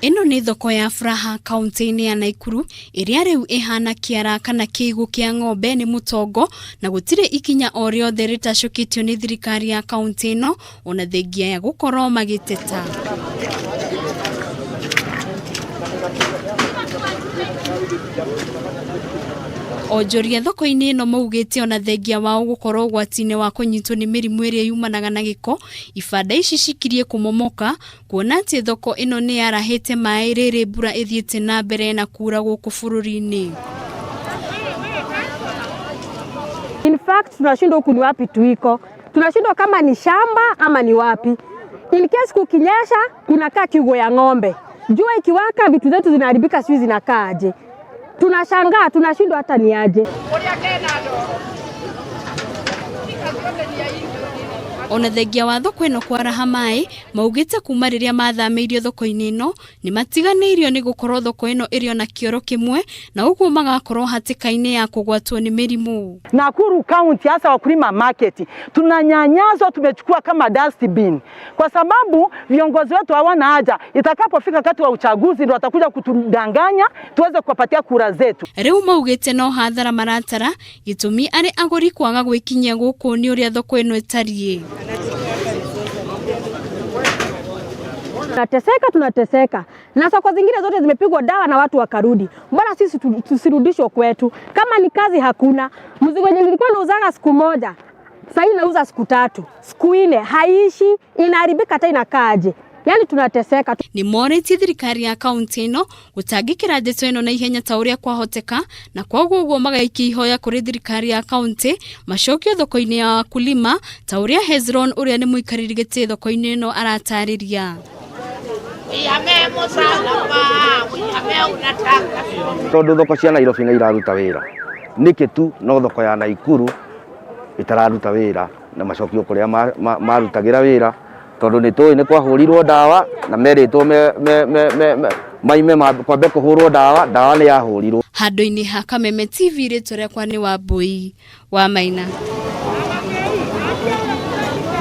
Ino ni thoko ya Afraha kaunti-ini ya Naikuru iria riu ihana kiara kana kiigu kia ng'ombe ni mutongo na gutire ikinya o riothe ritacukitio ni thirikari ya kaunti ino ona thengia ya gukorwo magiteta. Onjoria thoko-ini ino maugite ona thengia wao gukorwo gwatine wa kunyitwo ni mirimu iria yumanaga na giko, ibanda ici cikirie kumomoka kuona ati thoko ino ni yarahite mai riri mbura ithiite na mbere na kura guku bururi-ini. In fact tunashindwa huku ni wapi tuiko. Tunashindwa kama ni shamba ama ni wapi. In case kukinyesha kunakaa kigo ya ng'ombe. Jua ikiwaka vitu zetu zinaharibika, sisi zinakaa aje. Tunashangaa, tunashindwa hata ni aje. Ona thengia wa thoko ino kwaraha mai maugite kuma riria mathamirio thoko-ini ino nimatiganirio ni gukorwo thoko ino irio na kioro kimwe na uguo magakorwo hatika-ini ya kugwatwo ni mirimu. Nakuru County hasa Wakulima market tunanyanyazwa, tumechukua kama dustbin kwa sababu viongozi wetu hawana haja. Itakapofika wakati wa uchaguzi ndio watakuja kutudanganya tuweze kupatia kura zetu. Riu maugite no hathara maratara gitumi ari aguri kwaga gwikinyia guku ni uria thoko ino itarie. Tunateseka. Na soko zingine zote zimepigwa dawa na watu wakarudi. Mbona sisi tusirudishwe kwetu? Kama ni kazi hakuna. Mzigo wenye nilikuwa nauzaga siku moja, sasa nauza siku 3, siku 4, haishi, inaharibika hata inakaaje. Yani tunateseka. Ni moreti thirikari ya kaunti ino gutangikira ndeto ino na ihenya ta uria kwahoteka na kwaguo magaiki ihoya kuri thirikari ya kaunti macokio thoko-ini ya Wakulima ta uria Hezron uria ni muikariri giti thoko-ini ino aratariria. Tondu thoko cia Nairobi ni iraruta wira, niki tu no thoko ya Naikuru itararuta wira na macokio kuria marutagira wira tondu ni toi ni kwahurirwo dawa na meritwo maime kwambe kuhurwo dawa ni yahurirwo. Handu-ini ha Kameme TV ritwa riakwa ni Wambui wa Maina.